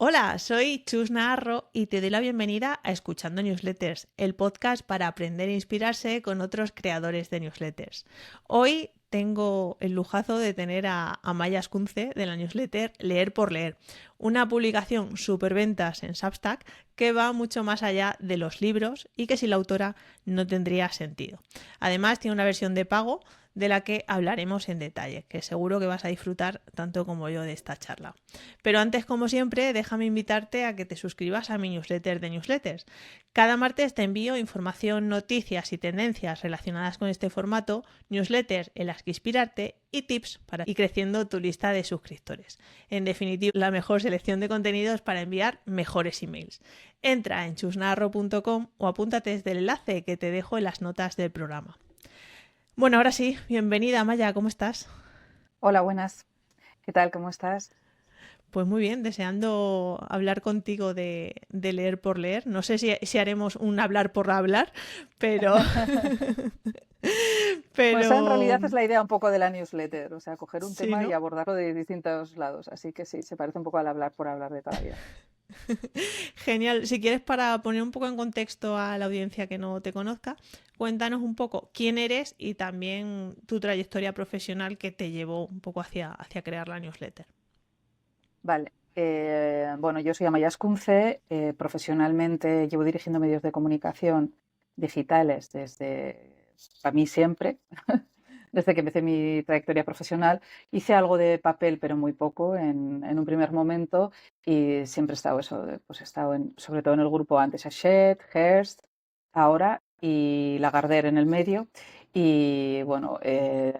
Hola, soy Chus Naharro y te doy la bienvenida a Escuchando Newsletters, el podcast para aprender e inspirarse con otros creadores de newsletters. Hoy tengo el lujazo de tener a Amaya Ascunce de la newsletter Leer por Leer, una publicación superventas en Substack que va mucho más allá de los libros y que sin la autora no tendría sentido. Además, tiene una versión de pago de la que hablaremos en detalle, que seguro que vas a disfrutar tanto como yo de esta charla. Pero antes, como siempre, déjame invitarte a que te suscribas a mi newsletter de newsletters. Cada martes te envío información, noticias y tendencias relacionadas con este formato, newsletters en las que inspirarte y tips para ir creciendo tu lista de suscriptores. En definitiva, la mejor selección de contenidos para enviar mejores emails. Entra en chusnarro.com o apúntate desde el enlace que te dejo en las notas del programa. Bueno, ahora sí, bienvenida Maya, ¿cómo estás? Hola, buenas. ¿Qué tal? ¿Cómo estás? Pues muy bien, deseando hablar contigo de leer por leer. No sé si haremos un hablar por hablar, pero, Pues esa en pero realidad es la idea un poco de la newsletter, o sea, coger un sí, tema y ¿no? abordarlo de distintos lados. Así que sí, se parece un poco al hablar por hablar de toda la vida. Genial. Si quieres, para poner un poco en contexto a la audiencia que no te conozca, cuéntanos un poco quién eres y también tu trayectoria profesional que te llevó un poco hacia crear la newsletter. Vale. Bueno, yo soy Amaya Ascunce. Profesionalmente llevo dirigiendo medios de comunicación digitales desde, para mí siempre, desde que empecé mi trayectoria profesional. Hice algo de papel, pero muy poco en un primer momento, y siempre he estado eso, pues he estado sobre todo en el grupo antes Hachette, Hearst, ahora, y Lagardère en el medio. Y bueno,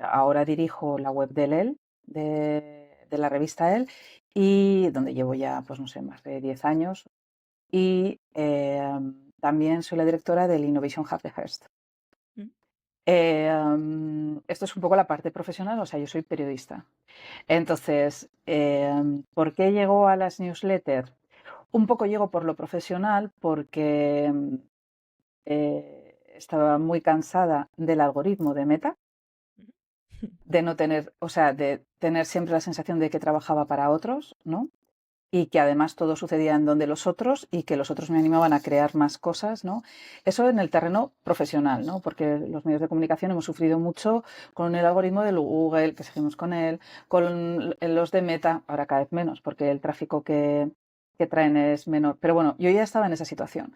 ahora dirijo la web de EL, de la revista EL, y donde llevo ya, pues no sé, más de 10 años. Y también soy la directora del Innovation Hub de Hearst. Mm. Esto es un poco la parte profesional, o sea, yo soy periodista. Entonces, ¿por qué llego a las newsletters? Un poco llego por lo profesional porque estaba muy cansada del algoritmo de Meta, de no tener, o sea, de tener siempre la sensación de que trabajaba para otros, ¿no? Y que además todo sucedía en donde los otros y que los otros me animaban a crear más cosas, ¿no? Eso en el terreno profesional, ¿no? Porque los medios de comunicación hemos sufrido mucho con el algoritmo de Google, que seguimos con él, con los de Meta, ahora cada vez menos, porque el tráfico que traen es menor. Pero bueno, yo ya estaba en esa situación.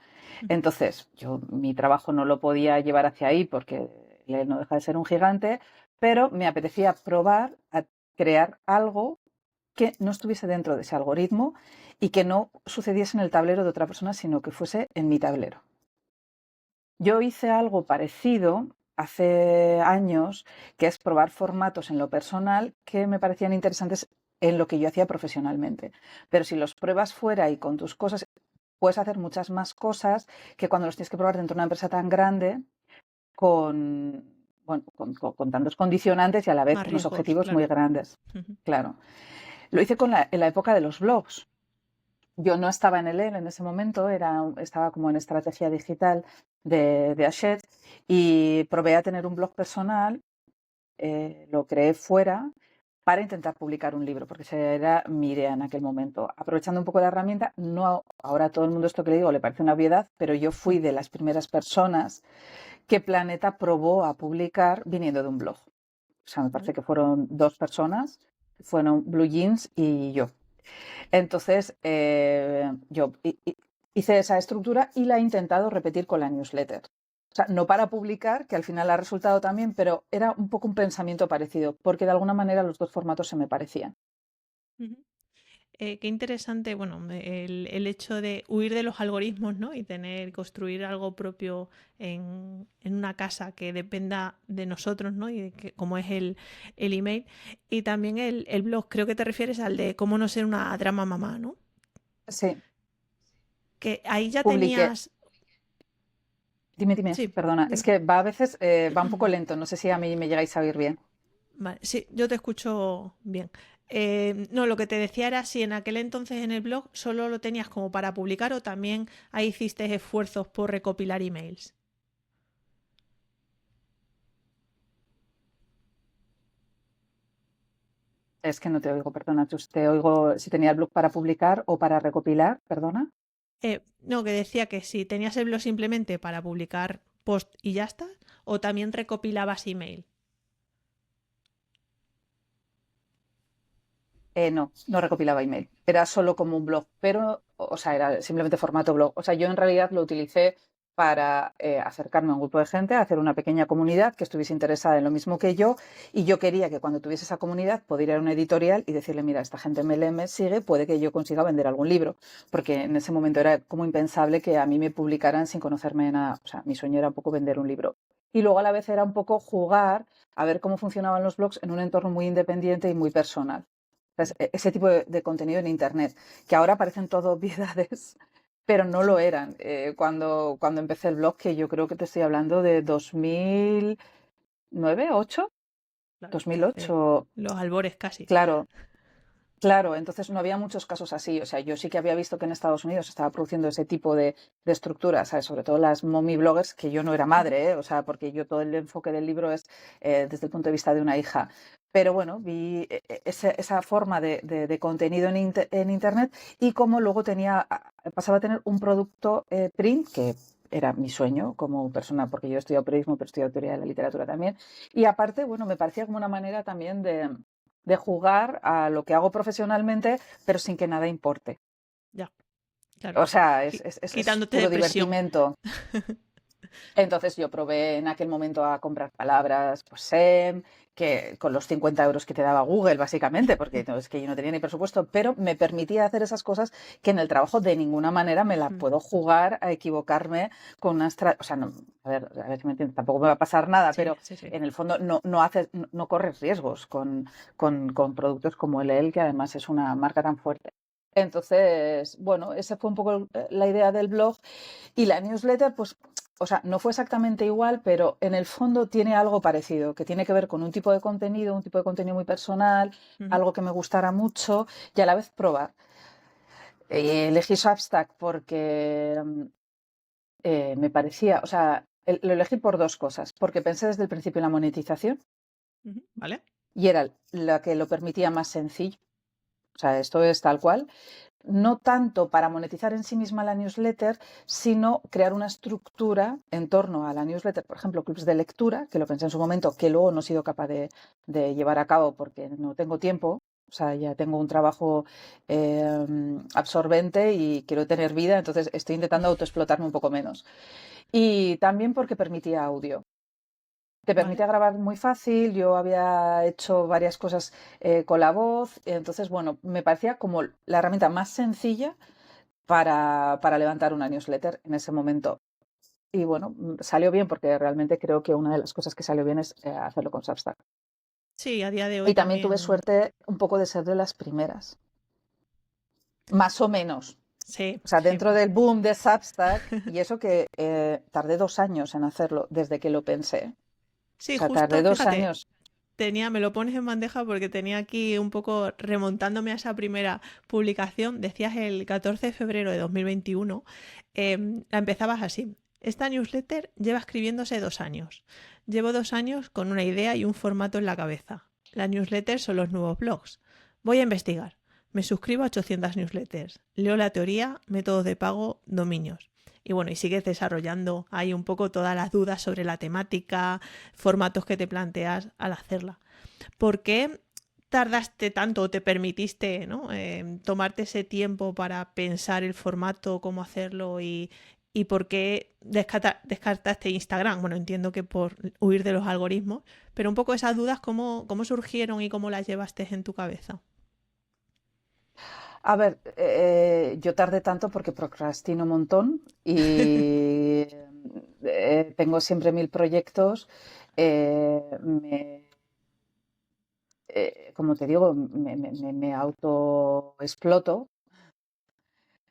Entonces, yo mi trabajo no lo podía llevar hacia ahí porque él no deja de ser un gigante, pero me apetecía probar a crear algo que no estuviese dentro de ese algoritmo y que no sucediese en el tablero de otra persona, sino que fuese en mi tablero. Yo hice algo parecido hace años, que es probar formatos en lo personal que me parecían interesantes en lo que yo hacía profesionalmente. Pero si los pruebas fuera y con tus cosas, puedes hacer muchas más cosas que cuando los tienes que probar dentro de una empresa tan grande con, bueno, con tantos condicionantes y a la vez Más unos riesgos, objetivos muy claro. grandes. Claro. Lo hice en la época de los blogs. Yo no estaba en el EL en ese momento, estaba como en estrategia digital de Hachette, y probé a tener un blog personal, lo creé fuera para intentar publicar un libro, porque esa era mi idea en aquel momento. Aprovechando un poco la herramienta, no, ahora a todo el mundo esto que le digo le parece una obviedad, pero yo fui de las primeras personas que Planeta probó a publicar viniendo de un blog. O sea, me parece ¿Vale? que fueron dos personas, fueron Blue Jeans y yo. Entonces, yo hice esa estructura y la he intentado repetir con la newsletter. O sea, no para publicar, que al final ha resultado también, pero era un poco un pensamiento parecido, porque de alguna manera los dos formatos se me parecían. Ujú. Qué interesante, bueno, el hecho de huir de los algoritmos, ¿no? Y construir algo propio en una casa que dependa de nosotros, ¿no? Y de que, como es el email. Y también el blog, creo que te refieres al de cómo no ser una drama mamá, ¿no? Sí, Que ahí ya publiqué. tenías. Dime, Sí, perdona. Es dime. que va a veces, va un poco lento. No sé si a mí me llegáis a oír bien. Vale, sí, yo te escucho bien. No, lo que te decía era si en aquel entonces en el blog solo lo tenías como para publicar o también ahí hiciste esfuerzos por recopilar emails. Es que no te oigo, perdona. Te oigo si tenía el blog para publicar o para recopilar, perdona. No, que decía que si tenías el blog simplemente para publicar post y ya está, o también recopilabas email. No recopilaba email. Era solo como un blog, pero, o sea, era simplemente formato blog. O sea, yo en realidad lo utilicé para acercarme a un grupo de gente, hacer una pequeña comunidad que estuviese interesada en lo mismo que yo, y yo quería que cuando tuviese esa comunidad pudiera ir a una editorial y decirle, mira, esta gente me lee, me sigue, puede que yo consiga vender algún libro, porque en ese momento era como impensable que a mí me publicaran sin conocerme nada. O sea, mi sueño era un poco vender un libro. Y luego a la vez era un poco jugar a ver cómo funcionaban los blogs en un entorno muy independiente y muy personal. Ese tipo de contenido en Internet, que ahora parecen todo obviedades, pero no lo eran. Cuando empecé el blog, que yo creo que te estoy hablando de 2009, 8, Claro, 2008, los albores casi. claro. Claro, entonces no había muchos casos así. O sea, yo sí que había visto que en Estados Unidos se estaba produciendo ese tipo de estructuras, ¿sabes? Sobre todo las mommy bloggers, que yo no era madre, ¿eh? O sea, porque yo todo el enfoque del libro es desde el punto de vista de una hija. Pero bueno, vi esa forma de contenido en Internet y cómo luego pasaba a tener un producto print que era mi sueño como persona, porque yo he estudiado periodismo, pero he estudiado teoría de la literatura también. Y aparte, bueno, me parecía como una manera también de jugar a lo que hago profesionalmente, pero sin que nada importe. Ya, claro. O sea, es Quitándote de puro presión. divertimento. Entonces yo probé en aquel momento a comprar palabras, pues SEM, que con los 50 euros que te daba Google, básicamente, porque no, es que yo no tenía ni presupuesto, pero me permitía hacer esas cosas que en el trabajo de ninguna manera me la puedo jugar a equivocarme con una o sea, no, a ver si me entiendes, tampoco me va a pasar nada, Sí, pero sí, sí. en el fondo no corres riesgos con productos como el que además es una marca tan fuerte. Entonces, bueno, esa fue un poco la idea del blog y la newsletter, pues, o sea, no fue exactamente igual, pero en el fondo tiene algo parecido, que tiene que ver con un tipo de contenido muy personal, algo que me gustara mucho y a la vez probar. Elegí Substack porque me parecía, o sea, lo elegí por dos cosas, porque pensé desde el principio en la monetización ¿Vale? y era la que lo permitía más sencillo. O sea, esto es tal cual. No tanto para monetizar en sí misma la newsletter, sino crear una estructura en torno a la newsletter, por ejemplo, clubs de lectura, que lo pensé en su momento, que luego no he sido capaz de llevar a cabo porque no tengo tiempo. O sea, ya tengo un trabajo absorbente y quiero tener vida, entonces estoy intentando autoexplotarme un poco menos. Y también porque permitía audio. Te ¿Vale? permite grabar muy fácil, yo había hecho varias cosas con la voz, entonces, bueno, me parecía como la herramienta más sencilla para levantar una newsletter en ese momento. Y bueno, salió bien porque realmente creo que una de las cosas que salió bien es hacerlo con Substack. Sí, a día de hoy Y también tuve también. suerte un poco de ser de las primeras, más o menos. Sí, O sea, sí. dentro del boom de Substack, y eso que tardé 2 años en hacerlo desde que lo pensé. O Sí, sea, tardé justo, dos fíjate, años. me lo pones en bandeja porque tenía aquí un poco remontándome a esa primera publicación, decías el 14 de febrero de 2021, la empezabas así. Esta newsletter lleva escribiéndose 2 años. Llevo 2 años con una idea y un formato en la cabeza. Las newsletters son los nuevos blogs. Voy a investigar. Me suscribo a 800 newsletters. Leo la teoría, métodos de pago, dominios. Y bueno, y sigues desarrollando ahí un poco todas las dudas sobre la temática, formatos que te planteas al hacerla. ¿Por qué tardaste tanto o te permitiste, ¿no? Tomarte ese tiempo para pensar el formato, cómo hacerlo y por qué descartaste Instagram? Bueno, entiendo que por huir de los algoritmos, pero un poco esas dudas, ¿cómo surgieron y cómo las llevaste en tu cabeza? A ver, yo tardé tanto porque procrastino un montón y tengo siempre 1000 proyectos. Como te digo, me autoexploto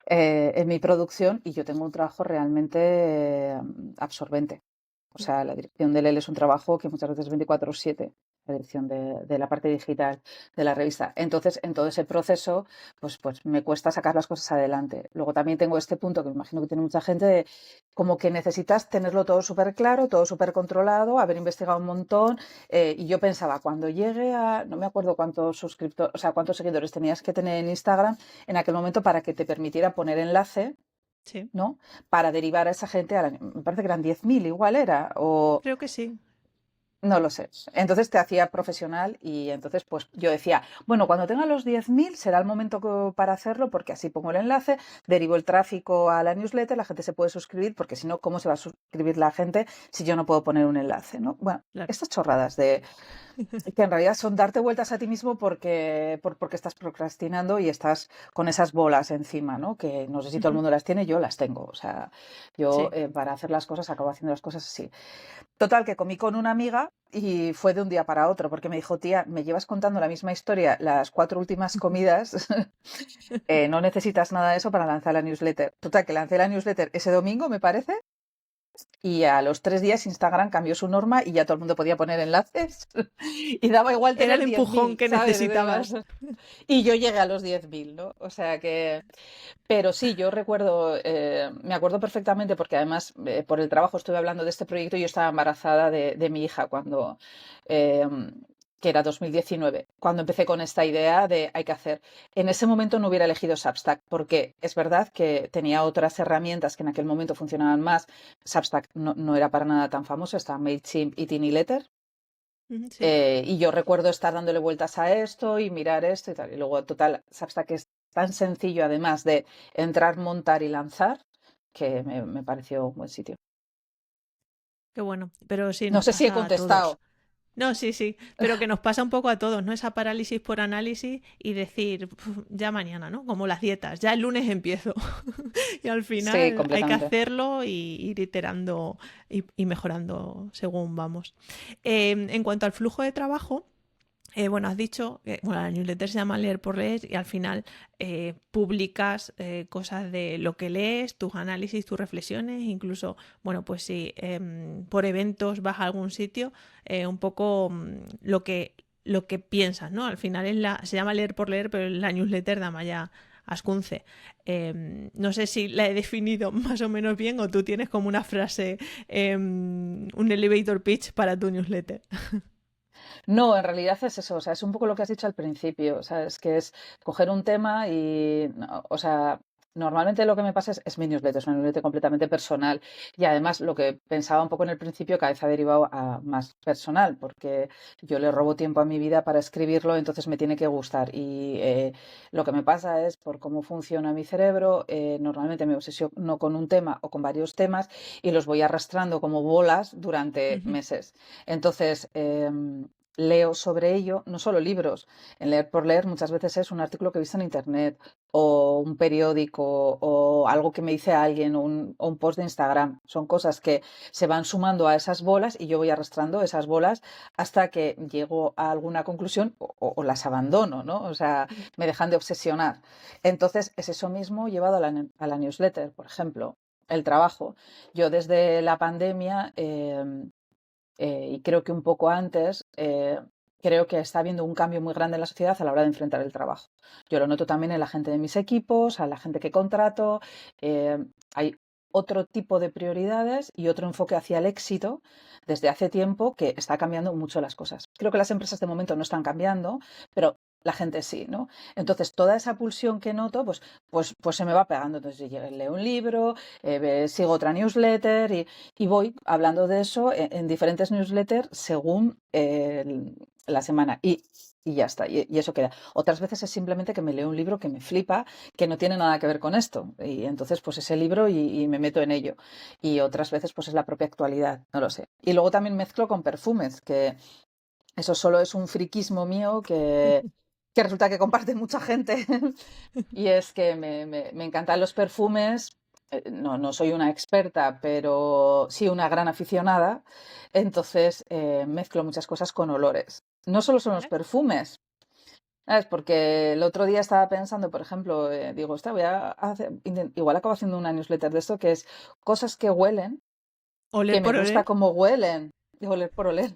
en mi producción y yo tengo un trabajo realmente absorbente. O sea, la dirección del EL es un trabajo que muchas veces es 24/7. la dirección de la parte digital de la revista. Entonces, en todo ese proceso, pues me cuesta sacar las cosas adelante. Luego también tengo este punto que me imagino que tiene mucha gente, de como que necesitas tenerlo todo súper claro, todo súper controlado, haber investigado un montón. Y yo pensaba, cuando llegue no me acuerdo cuántos suscriptores, o sea, cuántos seguidores tenías que tener en Instagram en aquel momento para que te permitiera poner enlace, Sí, ¿no? Para derivar a esa gente me parece que eran 10.000 igual era, o creo que sí. no lo sé. Entonces te hacía profesional y entonces pues yo decía, bueno, cuando tenga los 10.000 será el momento para hacerlo, porque así pongo el enlace, derivo el tráfico a la newsletter, la gente se puede suscribir, porque si no, ¿cómo se va a suscribir la gente si yo no puedo poner un enlace, ¿no? Bueno, Claro. estas chorradas que en realidad son darte vueltas a ti mismo porque estás procrastinando y estás con esas bolas encima, ¿no? Que no sé si todo el mundo las tiene, yo las tengo. O sea, yo Sí. para hacer las cosas acabo haciendo las cosas así. Total, que comí con una amiga y fue de un día para otro, porque me dijo, tía, me llevas contando la misma historia las 4 últimas comidas, no necesitas nada de eso para lanzar la newsletter. Total, que lancé la newsletter ese domingo, me parece, y a los 3 días Instagram cambió su norma y ya todo el mundo podía poner enlaces y daba igual Era el tener empujón 10.000, que ¿sabes? necesitabas. Y yo llegué a los 10.000, ¿no? O sea que... Pero sí, yo recuerdo, me acuerdo perfectamente porque además por el trabajo estuve hablando de este proyecto y yo estaba embarazada de mi hija cuando... eh, que era 2019, cuando empecé con esta idea de hay que hacer. En ese momento no hubiera elegido Substack, porque es verdad que tenía otras herramientas que en aquel momento funcionaban más. Substack no era para nada tan famoso, estaba MailChimp y TinyLetter. Sí. Y yo recuerdo estar dándole vueltas a esto y mirar esto y tal. Y luego, total, Substack es tan sencillo, además de entrar, montar y lanzar, que me pareció un buen sitio. Qué bueno. Pero sí, No nos sé si he pasa a todos. contestado. No, sí, sí, pero que nos pasa un poco a todos, ¿no? Esa parálisis por análisis y decir, "Puf, ya mañana, ¿no? Como las dietas, ya el lunes empiezo". Y al Sí, final hay que completamente. hacerlo y ir iterando y mejorando según vamos. En cuanto al flujo de trabajo, bueno, has dicho que bueno, la newsletter se llama Leer por Leer y al final publicas cosas de lo que lees, tus análisis, tus reflexiones, incluso, bueno, pues si por eventos vas a algún sitio, un poco lo que piensas, ¿no? Al final se llama Leer por Leer, pero es la newsletter de Amaya Ascunce. No sé si la he definido más o menos bien o tú tienes como una frase, un elevator pitch para tu newsletter. No, en realidad es eso, o sea, es un poco lo que has dicho al principio, ¿sabes? Que es coger un tema y, no, o sea, normalmente lo que me pasa es mi newsletter, es una newsletter completamente personal y además lo que pensaba un poco en el principio cada vez ha derivado a más personal, porque yo le robo tiempo a mi vida para escribirlo, entonces me tiene que gustar y lo que me pasa es por cómo funciona mi cerebro, normalmente me obsesiono con un tema o con varios temas y los voy arrastrando como bolas durante meses. Entonces, leo sobre ello, no solo libros. En Leer por Leer muchas veces es un artículo que he visto en internet o un periódico o algo que me dice alguien o un post de Instagram. Son cosas que se van sumando a esas bolas y yo voy arrastrando esas bolas hasta que llego a alguna conclusión o las abandono, ¿no? O sea, me dejan de obsesionar. Entonces, es eso mismo llevado a la newsletter, por ejemplo, el trabajo. Yo desde la pandemia y creo que un poco antes, creo que está habiendo un cambio muy grande en la sociedad a la hora de enfrentar el trabajo. Yo lo noto también en la gente de mis equipos, a la gente que contrato. Hay otro tipo de prioridades y otro enfoque hacia el éxito desde hace tiempo que está cambiando mucho las cosas. Creo que las empresas de momento no están cambiando, pero la gente sí, ¿no? Entonces, toda esa pulsión que noto, pues se me va pegando. Entonces, yo leo un libro, sigo otra newsletter y voy hablando de eso en diferentes newsletters según la semana. Y ya está, y eso queda. Otras veces es simplemente que me leo un libro que me flipa, que no tiene nada que ver con esto. Y entonces, pues ese libro y me meto en ello. Y otras veces, pues es la propia actualidad, no lo sé. Y luego también mezclo con perfumes, que eso solo es un friquismo mío que resulta que comparte mucha gente. Y es que me encantan los perfumes. No soy una experta, pero sí una gran aficionada. Entonces mezclo muchas cosas con olores. No solo son los ¿Vale? perfumes, ¿sabes? Porque el otro día estaba pensando, por ejemplo, digo, voy a hacer, igual acabo haciendo una newsletter de esto, que es cosas que huelen, Oler que me por gusta oler. cómo huelen. Digo, oler por oler.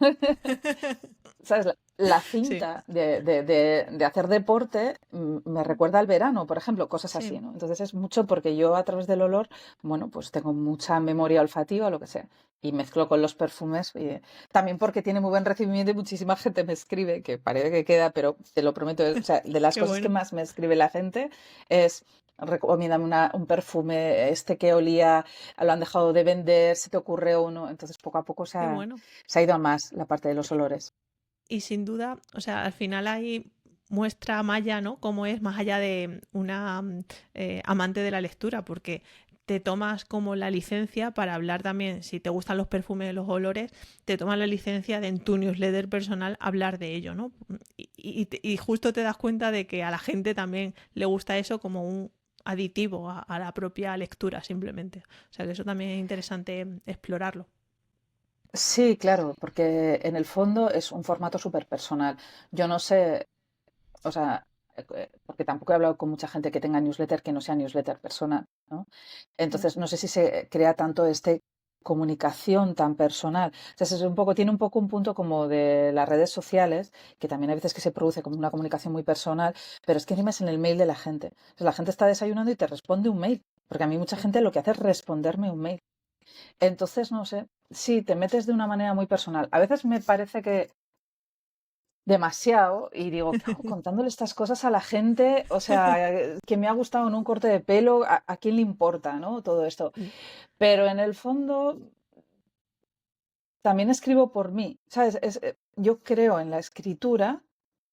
¿sabes? La Sí, cinta de hacer deporte me recuerda al verano, por ejemplo, cosas así, sí. ¿no? Entonces es mucho porque yo a través del olor, bueno, pues tengo mucha memoria olfativa, lo que sea, y mezclo con los perfumes, y también porque tiene muy buen recibimiento y muchísima gente me escribe, que parece que queda, pero te lo prometo, o sea, de las Qué cosas que bueno, más me escribe la gente es: recomiéndame un perfume, este que olía, lo han dejado de vender, se te ocurre uno. Entonces poco a poco qué bueno. se ha ido a más la parte de los olores. Y sin duda, o sea, al final hay muestra Maya, ¿no? Cómo es más allá de una amante de la lectura, porque te tomas como la licencia para hablar también, si te gustan los perfumes, los olores, te tomas la licencia de en tu newsletter personal hablar de ello, ¿no? Y justo te das cuenta de que a la gente también le gusta eso como un aditivo a la propia lectura, simplemente. O sea que eso también es interesante explorarlo. Sí, claro, porque en el fondo es un formato súper personal. Yo no sé, o sea, porque tampoco he hablado con mucha gente que tenga newsletter que no sea newsletter personal, ¿no? Mm. Entonces no sé si se crea tanto comunicación tan personal. Entonces es un poco, tiene un poco un punto como de las redes sociales, que también hay veces que se produce como una comunicación muy personal, pero es que encima es en el mail de la gente. Entonces la gente está desayunando y te responde un mail, porque a mí mucha Sí. gente lo que hace es responderme un mail. Entonces, no sé, sí, te metes de una manera muy personal. A veces me parece que demasiado y digo, ¿qué hago contándole estas cosas a la gente? O sea, que me ha gustado en un corte de pelo, a quién le importa, ¿no? Todo esto. Mm. Pero en el fondo también escribo por mí, ¿sabes? Yo creo en la escritura,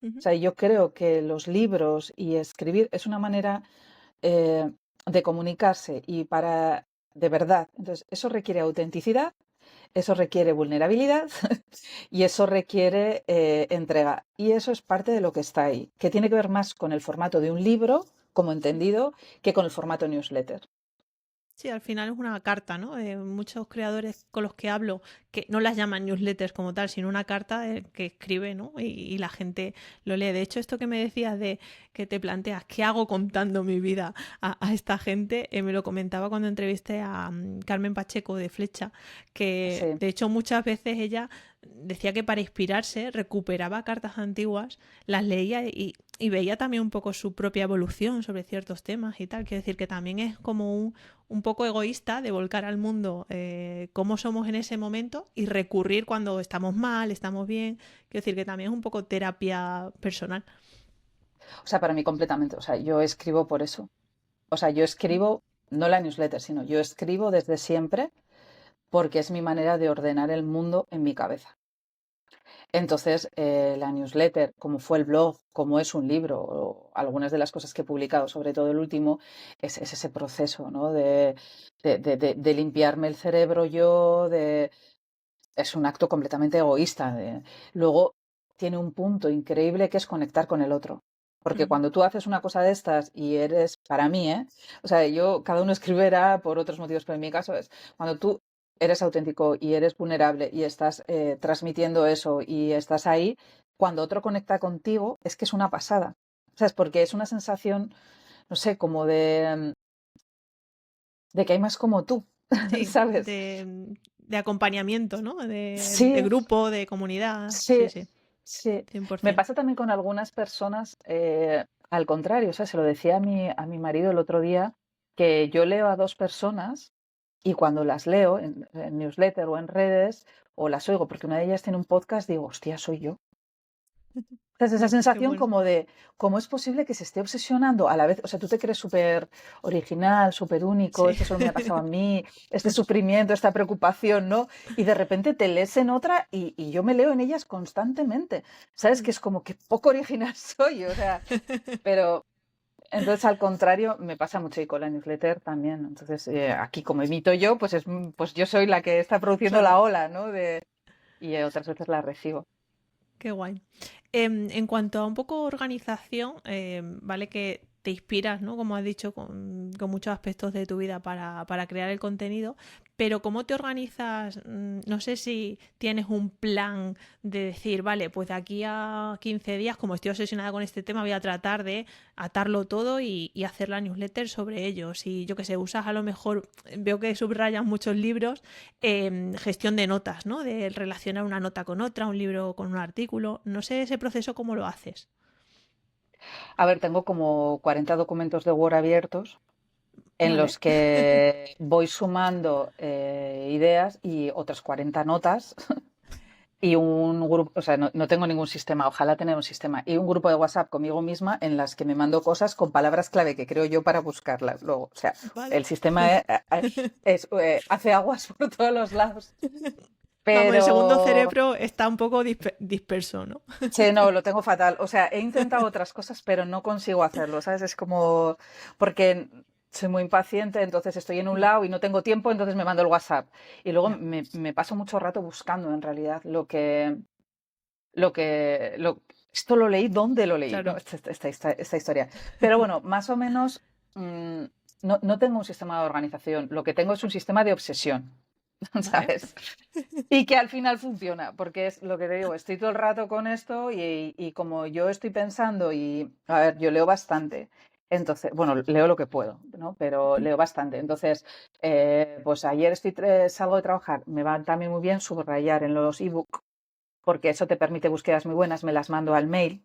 o Ujú. sea, yo creo que los libros y escribir es una manera de comunicarse y para de verdad. Entonces, eso requiere autenticidad, eso requiere vulnerabilidad y eso requiere entrega. Y eso es parte de lo que está ahí, que tiene que ver más con el formato de un libro, como entendido, que con el formato newsletter. Sí, al final es una carta, ¿no? Muchos creadores con los que hablo que no las llaman newsletters como tal, sino una carta que escribe, ¿no? Y la gente lo lee. De hecho, esto que me decías de que te planteas, ¿qué hago contando mi vida a esta gente? Me lo comentaba cuando entrevisté a Carmen Pacheco de Flecha, que Sí. de hecho muchas veces ella decía que para inspirarse recuperaba cartas antiguas, las leía y veía también un poco su propia evolución sobre ciertos temas y tal. Quiero decir que también es como un poco egoísta de volcar al mundo cómo somos en ese momento y recurrir cuando estamos mal, estamos bien. Quiero decir que también es un poco terapia personal. O sea, para mí completamente. O sea, yo escribo por eso. O sea, yo escribo, no la newsletter, sino yo escribo desde siempre porque es mi manera de ordenar el mundo en mi cabeza. Entonces, la newsletter, como fue el blog, como es un libro, o algunas de las cosas que he publicado, sobre todo el último, es ese proceso, ¿no? De limpiarme el cerebro yo, es un acto completamente egoísta. Luego, tiene un punto increíble que es conectar con el otro. Porque Ujú. cuando tú haces una cosa de estas y eres, para mí, ¿eh? O sea, cada uno escribirá por otros motivos, pero en mi caso es, cuando tú eres auténtico y eres vulnerable y estás transmitiendo eso y estás ahí, cuando otro conecta contigo, es que es una pasada. ¿Sabes? Porque es una sensación, no sé, como de que hay más como tú, Sí, ¿sabes? de acompañamiento, ¿no? De Sí, grupo, de comunidad. Sí, sí, sí, sí. Me 100%. pasa también con algunas personas, al contrario, o sea, se lo decía a mi marido el otro día, que yo leo a dos personas y cuando las leo en newsletter o en redes, o las oigo, porque una de ellas tiene un podcast, digo, hostia, soy yo. Entonces, esa Qué sensación bueno. como de, ¿cómo es posible que se esté obsesionando a la vez? O sea, tú te crees súper original, súper único, Sí. esto solo me ha pasado a mí, este sufrimiento, esta preocupación, ¿no? Y de repente te lees en otra y yo me leo en ellas constantemente. ¿Sabes? Que es como que poco original soy, o sea, pero entonces al contrario me pasa mucho y con la newsletter también. Entonces, aquí como emito yo, pues yo soy la que está produciendo Claro. la ola, ¿no? Y otras veces la recibo. Qué guay. En cuanto a un poco organización, vale que te inspiras, ¿no? Como has dicho, con muchos aspectos de tu vida para crear el contenido, pero ¿cómo te organizas? No sé si tienes un plan de decir, vale, pues de aquí a 15 días, como estoy obsesionada con este tema, voy a tratar de atarlo todo y hacer la newsletter sobre ello. Si, yo que sé, usas a lo mejor, veo que subrayas muchos libros, gestión de notas, ¿no? De relacionar una nota con otra, un libro con un artículo. No sé ese proceso cómo lo haces. A ver, tengo como 40 documentos de Word abiertos en Vale. los que voy sumando ideas y otras 40 notas y un grupo, o sea, no tengo ningún sistema, ojalá tener un sistema, y un grupo de WhatsApp conmigo misma en las que me mando cosas con palabras clave que creo yo para buscarlas luego. O sea, Vale. el sistema hace aguas por todos los lados. Vamos, el segundo Pero cerebro está un poco disperso, ¿no? sí, no, lo tengo fatal. O sea, he intentado otras cosas, pero no consigo hacerlo, ¿sabes? Es como porque soy muy impaciente, entonces estoy en un lado y no tengo tiempo, entonces me mando el WhatsApp. Y luego Ya, me paso mucho rato buscando en realidad esto lo leí, ¿dónde lo leí? ¿No? claro. Esta historia. Pero bueno, más o menos no tengo un sistema de organización. Lo que tengo es un sistema de obsesión, Vale. ¿sabes? Y que al final funciona, porque es lo que te digo, estoy todo el rato con esto y como yo estoy pensando y, a ver, yo leo bastante. Entonces, bueno, leo lo que puedo, ¿no? Pero leo bastante. Entonces, pues ayer salgo de trabajar, me va también muy bien subrayar en los ebook porque eso te permite búsquedas muy buenas, me las mando al mail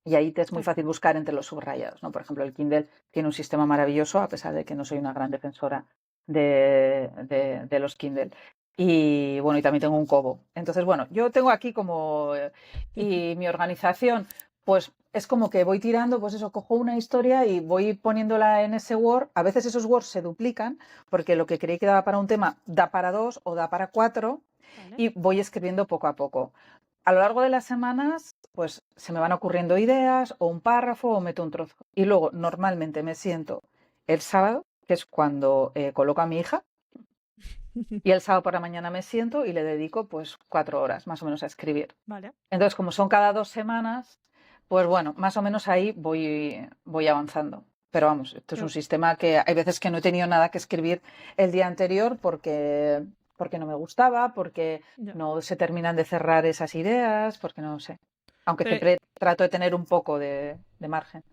y ahí te es muy Claro. fácil buscar entre los subrayados, ¿no? Por ejemplo, el Kindle tiene un sistema maravilloso, a pesar de que no soy una gran defensora de los Kindle. Y bueno, y también tengo un Kobo. Entonces, bueno, yo tengo aquí como... y mi organización, pues es como que voy tirando, pues eso, cojo una historia y voy poniéndola en ese Word. A veces esos Words se duplican, porque lo que creí que daba para un tema da para dos o da para cuatro, Vale. y voy escribiendo poco a poco. A lo largo de las semanas, pues se me van ocurriendo ideas o un párrafo o meto un trozo. Y luego normalmente me siento el sábado, que es cuando coloco a mi hija, y el sábado por la mañana me siento y le dedico pues 4 horas más o menos a escribir. Vale. Entonces, como son cada 2 semanas, pues bueno, más o menos ahí voy avanzando. Pero vamos, esto es un Pero, sistema que hay veces que no he tenido nada que escribir el día anterior porque no me gustaba, porque ya. no se terminan de cerrar esas ideas, porque no sé. Aunque Pero siempre trato de tener un poco de margen.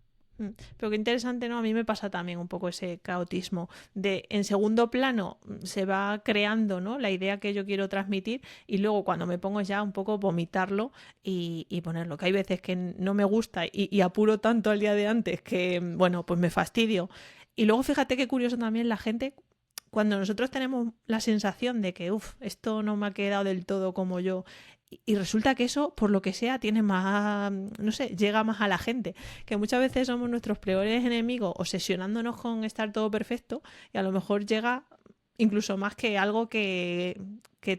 Pero qué interesante, ¿no? A mí me pasa también un poco ese caotismo de en segundo plano se va creando, ¿no? La idea que yo quiero transmitir y luego cuando me pongo ya un poco vomitarlo y ponerlo. Que hay veces que no me gusta y apuro tanto al día de antes que, bueno, pues me fastidio. Y luego fíjate qué curioso también la gente cuando nosotros tenemos la sensación de que, uff, esto no me ha quedado del todo como yo, y resulta que eso, por lo que sea, tiene más, no sé, llega más a la gente. Que muchas veces somos nuestros peores enemigos obsesionándonos con estar todo perfecto y a lo mejor llega incluso más que algo que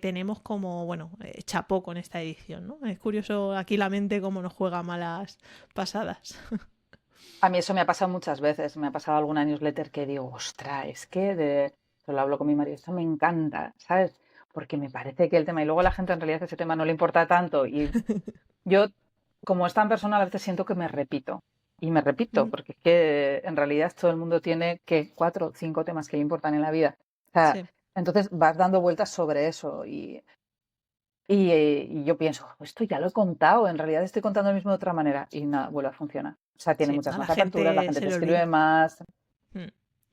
tenemos como, bueno, chapó con esta edición, ¿no? Es curioso aquí la mente cómo nos juega malas pasadas. A mí eso me ha pasado muchas veces. Me ha pasado alguna newsletter que digo, ostras, es que yo lo hablo con mi marido, esto me encanta, ¿sabes? Porque me parece que el tema, y luego a la gente en realidad ese tema no le importa tanto. Y yo, como es tan personal, a veces siento que me repito. Y me repito, porque es que en realidad todo el mundo tiene que 4 o 5 temas que le importan en la vida. O sea, Sí. entonces vas dando vueltas sobre eso. Y yo pienso, esto ya lo he contado, en realidad estoy contando lo mismo de otra manera. Y nada, vuelve a funcionar. O sea, tiene Sí, muchas a la más aperturas, la gente gente se te le escribe olvida. más.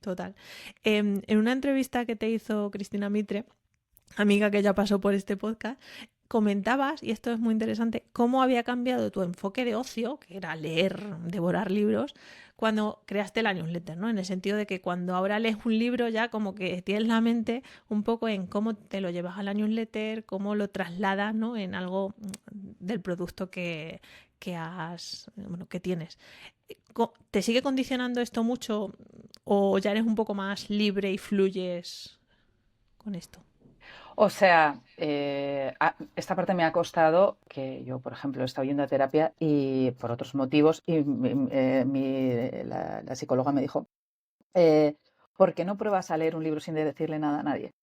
Total. En una entrevista que te hizo Cristina Mitre, amiga que ya pasó por este podcast, comentabas, y esto es muy interesante, cómo había cambiado tu enfoque de ocio, que era leer, devorar libros, cuando creaste la newsletter, ¿no? En el sentido de que cuando ahora lees un libro ya como que tienes la mente un poco en cómo te lo llevas a la newsletter, cómo lo trasladas, ¿no? En algo del producto bueno, que tienes. ¿Te sigue condicionando esto mucho o ya eres un poco más libre y fluyes con esto? O sea, esta parte me ha costado que yo, por ejemplo, he estado yendo a terapia y por otros motivos, y la psicóloga me dijo, ¿por qué no pruebas a leer un libro sin decirle nada a nadie?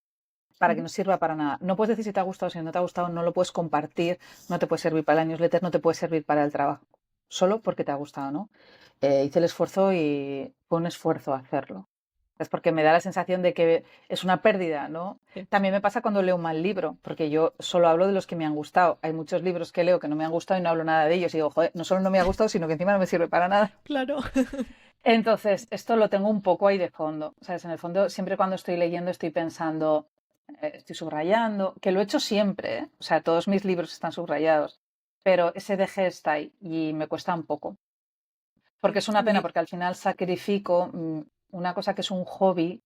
Para que no sirva para nada. No puedes decir si te ha gustado, si no te ha gustado, no lo puedes compartir, no te puede servir para la newsletter, no te puede servir para el trabajo. solo porque te ha gustado, ¿no? Hice el esfuerzo y fue un esfuerzo hacerlo. Es porque me da la sensación de que es una pérdida, ¿no? Sí. También me pasa cuando leo un mal libro, porque yo solo hablo de los que me han gustado. Hay muchos libros que leo que no me han gustado y no hablo nada de ellos. Y digo, joder, no solo no me ha gustado, sino que encima no me sirve para nada. Claro. Entonces, esto lo tengo un poco ahí de fondo. ¿Sabes? En el fondo, siempre cuando estoy leyendo estoy pensando, estoy subrayando, que lo he hecho siempre, ¿eh? O sea, todos mis libros están subrayados, pero ese deje está ahí y me cuesta un poco. Porque es una pena, porque al final sacrifico una cosa que es un hobby,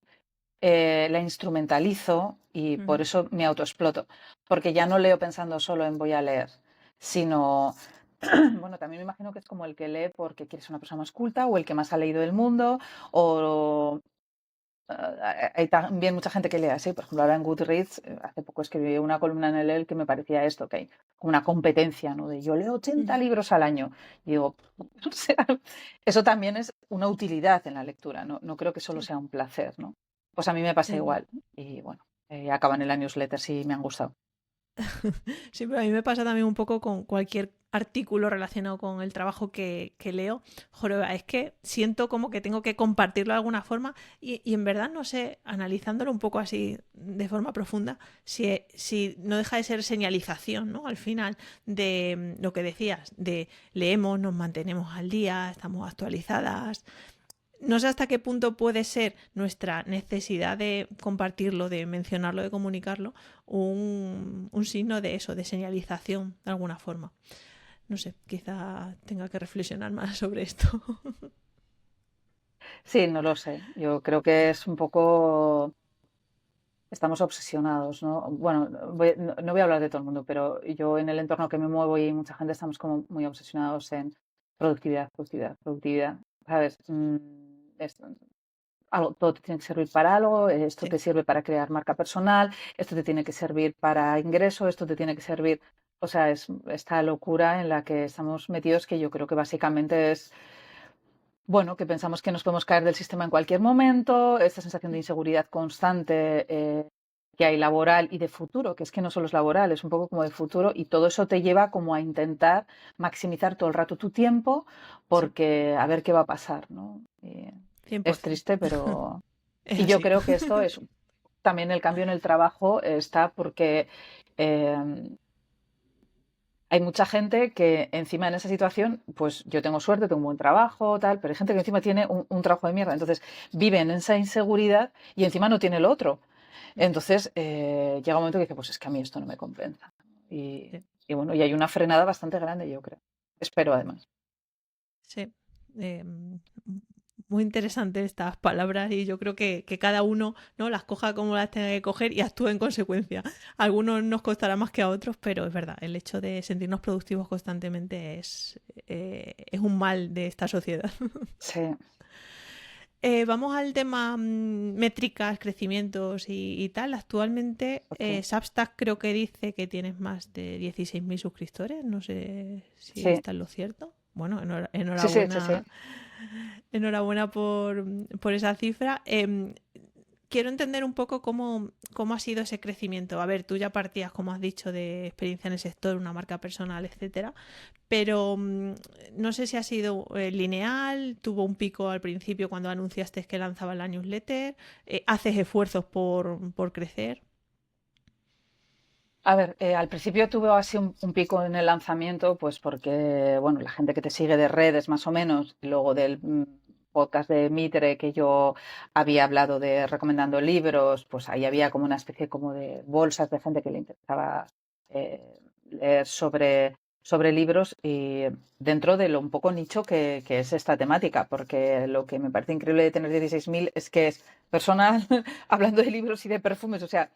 la instrumentalizo y por eso me autoexploto. Porque ya no leo pensando solo en voy a leer, sino, bueno, también me imagino que es como el que lee porque quiere ser una persona más culta o el que más ha leído del mundo o hay también mucha gente que lee así. Por ejemplo, ahora en Goodreads, hace poco escribí una columna en el que me parecía esto, que hay una competencia, ¿no? De yo leo 80 libros al año. Y digo, o sea, eso también es una utilidad en la lectura, ¿no? No creo que solo sea un placer, ¿no? Pues a mí me pasa igual. Y bueno, acaban en la newsletter si me han gustado. Sí, pero a mí me pasa también un poco con cualquier artículo relacionado con el trabajo que leo. Joroba, es que siento como que tengo que compartirlo de alguna forma y en verdad no sé, analizándolo un poco así de forma profunda, si no deja de ser señalización, ¿no? Al final de lo que decías, de leemos, nos mantenemos al día, estamos actualizadas. No sé hasta qué punto puede ser nuestra necesidad de compartirlo, de mencionarlo, de comunicarlo, un signo de eso, de señalización de alguna forma. No sé, quizá tenga que reflexionar más sobre esto. Sí, no lo sé. Yo creo que es un poco... Estamos obsesionados, ¿no? Bueno, no voy a hablar de todo el mundo, pero yo en el entorno que me muevo y mucha gente estamos como muy obsesionados en productividad, productividad, productividad. ¿Sabes? Todo te tiene que servir para algo, esto Sí. te sirve para crear marca personal, esto te tiene que servir para ingreso, esto te tiene que servir... O sea, es esta locura en la que estamos metidos que yo creo que básicamente es, bueno, que pensamos que nos podemos caer del sistema en cualquier momento, esta sensación de inseguridad constante que hay laboral y de futuro, que es que no solo es laboral, es un poco como de futuro, y todo eso te lleva como a intentar maximizar todo el rato tu tiempo Sí, porque a ver qué va a pasar, ¿no? Y es 100%. triste, pero... Es Y yo así. creo que esto es también el cambio en el trabajo está porque eh, hay mucha gente que encima en esa situación, pues yo tengo suerte, tengo un buen trabajo, tal, pero hay gente que encima tiene un trabajo de mierda. Entonces viven en esa inseguridad y encima no tiene el otro. Entonces llega un momento que dice, pues es que a mí esto no me compensa. Y, Sí. y bueno, y hay una frenada bastante grande, yo creo. Espero además. Sí. Muy interesantes estas palabras y yo creo que cada uno, ¿no?, las coja como las tenga que coger y actúe en consecuencia. A algunos nos costará más que a otros, pero es verdad, el hecho de sentirnos productivos constantemente es un mal de esta sociedad. Sí. Vamos al tema métricas, crecimientos y tal. Actualmente Okay. Substack creo que dice que tienes más de 16.000 suscriptores. No sé si Sí. está en lo cierto. Bueno, Sí, sí, sí, sí. enhorabuena por esa cifra. Quiero entender un poco cómo ha sido ese crecimiento. A ver, tú ya partías, como has dicho, de experiencia en el sector, una marca personal, etcétera, pero no sé si ha sido lineal, tuvo un pico al principio cuando anunciaste que lanzabas la newsletter, haces esfuerzos por crecer. A ver, al principio tuve así un pico en el lanzamiento, pues porque, bueno, la gente que te sigue de redes más o menos, y luego del podcast de Mitre que yo había hablado de recomendando libros, pues ahí había como una especie como de bolsas de gente que le interesaba leer sobre libros y dentro de lo un poco nicho que es esta temática, porque lo que me parece increíble de tener 16.000 es que es personal hablando de libros y de perfumes, o sea,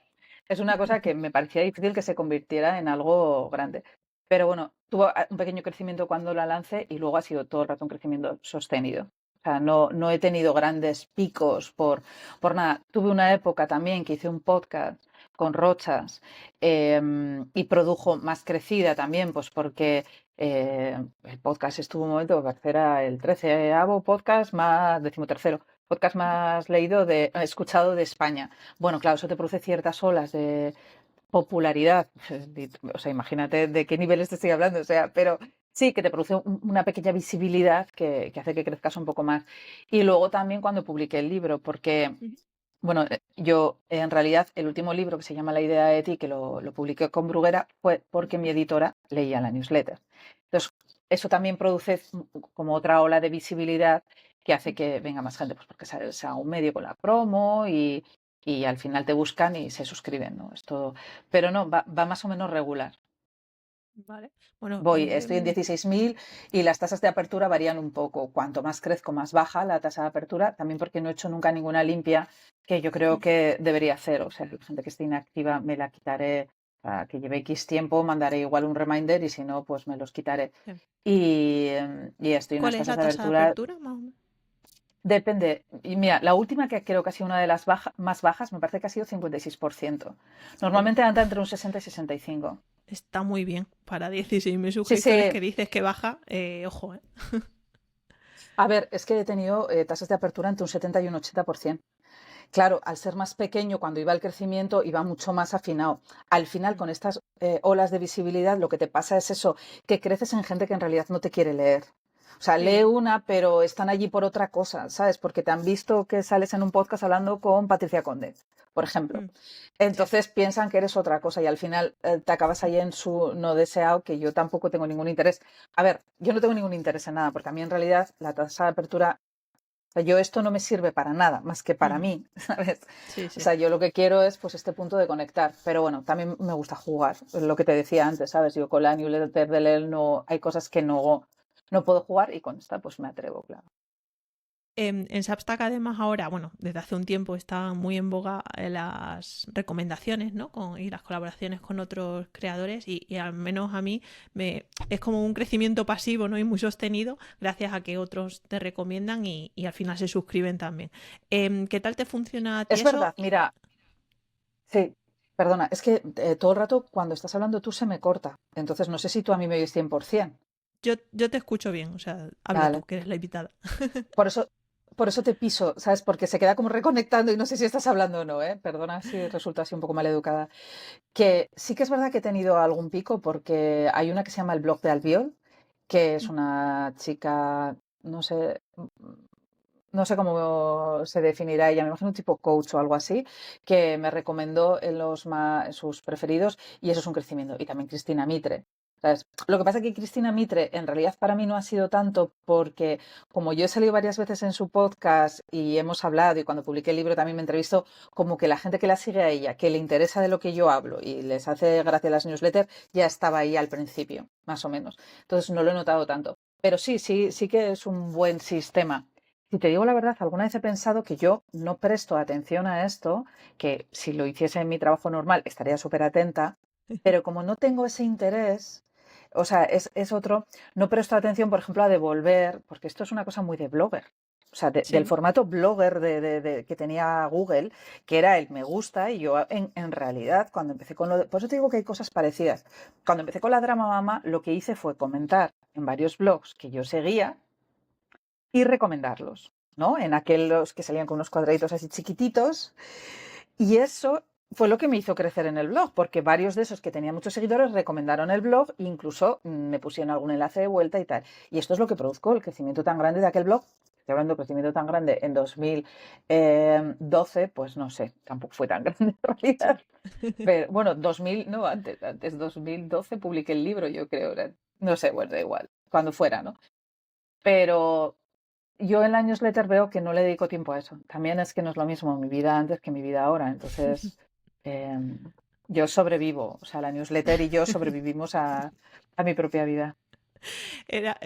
es una cosa que me parecía difícil que se convirtiera en algo grande. Pero bueno, tuvo un pequeño crecimiento cuando la lancé y luego ha sido todo el rato un crecimiento sostenido. O sea, no he tenido grandes picos por nada. Tuve una época también que hice un podcast con Rochas y produjo más crecida también, pues porque el podcast estuvo un momento, me parece era el 13º podcast más, 13º podcast más escuchado de España. Bueno, claro, eso te produce ciertas olas de popularidad. O sea, imagínate de qué niveles te estoy hablando. O sea, pero Sí, que te produce una pequeña visibilidad que hace que crezcas un poco más. Y luego también cuando publiqué el libro, porque, Ujú. bueno, yo en realidad el último libro que se llama La idea de ti, que lo publiqué con Bruguera, fue porque mi editora leía la newsletter. Entonces, eso también produce como otra ola de visibilidad que hace que venga más gente, pues porque sea un medio con la promo y al final te buscan y se suscriben, ¿no? Esto, pero no, va más o menos regular. Vale. Bueno, Estoy en 16.000 y las tasas de apertura varían un poco. Cuanto más crezco, más baja la tasa de apertura, también porque no he hecho nunca ninguna limpia, que yo creo que debería hacer. O sea, la gente que esté inactiva me la quitaré, que lleve X tiempo, mandaré igual un reminder y si no, pues me los quitaré. sí. Y estoy en ¿Cuál unas es la tasas de tasa de apertura, apertura, más o menos? depende. Y mira, la última que creo que ha sido una de las más bajas, me parece que ha sido 56%. Joder, Normalmente anda entre un 60 y 65. está muy bien. Para 16.000 Sí, suscriptores sí. que dices que baja, ojo, ¿eh? A ver, es que he tenido tasas de apertura entre un 70 y un 80%. Claro, al ser más pequeño, cuando iba el crecimiento, iba mucho más afinado. Al final, con estas olas de visibilidad, lo que te pasa es eso, que creces en gente que en realidad no te quiere leer. O sea, lee Sí. una, pero están allí por otra cosa, ¿sabes? Porque te han visto que sales en un podcast hablando con Patricia Conde, por ejemplo. Mm, sí. Entonces piensan que eres otra cosa y al final te acabas ahí en su no deseado, que yo tampoco tengo ningún interés. A ver, yo no tengo ningún interés en nada, porque a mí en realidad la tasa de apertura, o sea, yo esto no me sirve para nada, más que para Ujú. mí, ¿sabes? Sí, O sí. sea, yo lo que quiero es pues este punto de conectar, pero bueno, también me gusta jugar, es lo que te decía antes, ¿sabes? Yo con la newsletter de LEL no, hay cosas que no puedo jugar y con esta pues me atrevo, claro. En Substack, además, ahora, bueno, desde hace un tiempo están muy en boga las recomendaciones, ¿no? Y las colaboraciones con otros creadores y al menos a mí es como un crecimiento pasivo, ¿no? Y muy sostenido gracias a que otros te recomiendan y al final se suscriben también. ¿Qué tal te funciona a ti Es eso? verdad, mira, sí, perdona, es que todo el rato cuando estás hablando tú se me corta, entonces no sé si tú a mí me oyes 100%. Yo te escucho bien, o sea, habla tú, Vale. que eres la invitada. Por eso, por eso te piso, ¿sabes? Porque se queda como reconectando y no sé si estás hablando o no, ¿eh? Perdona si resulta así un poco mal educada. Que sí que es verdad que he tenido algún pico porque hay una que se llama el blog de Albiol, que es una chica, no sé, no sé cómo se definirá ella, me imagino un tipo coach o algo así, que me recomendó en sus preferidos y eso es un crecimiento. Y también Cristina Mitre. ¿Sabes? Lo que pasa es que Cristina Mitre en realidad para mí no ha sido tanto porque como yo he salido varias veces en su podcast y hemos hablado y cuando publiqué el libro también me entrevisto, como que la gente que la sigue a ella, que le interesa de lo que yo hablo y les hace gracia las newsletters, ya estaba ahí al principio, más o menos. Entonces no lo he notado tanto. Pero sí que es un buen sistema. Si te digo la verdad, alguna vez he pensado que yo no presto atención a esto, que si lo hiciese en mi trabajo normal estaría súper atenta, pero como no tengo ese interés, o sea, es otro, no presto atención, por ejemplo, a devolver, porque esto es una cosa muy de blogger. O sea, del Sí. formato blogger que tenía Google, que era el me gusta, y yo en realidad, cuando empecé con por eso te digo que hay cosas parecidas. Cuando empecé con la Drama Mama, lo que hice fue comentar en varios blogs que yo seguía y recomendarlos, ¿no? En aquellos que salían con unos cuadraditos así chiquititos. Y eso fue lo que me hizo crecer en el blog, porque varios de esos que tenían muchos seguidores recomendaron el blog e incluso me pusieron algún enlace de vuelta y tal. Y esto es lo que produjo el crecimiento tan grande de aquel blog. Estoy hablando de crecimiento tan grande en 2012, pues no sé, tampoco fue tan grande en Sí. realidad. Pero bueno, 2000, no, antes 2012 publiqué el libro, yo creo. No sé, bueno, da igual, cuando fuera, ¿no? Pero yo en la newsletter veo que no le dedico tiempo a eso. También es que no es lo mismo mi vida antes que mi vida ahora. Entonces, yo sobrevivo. O sea, la newsletter y yo sobrevivimos a mi propia vida.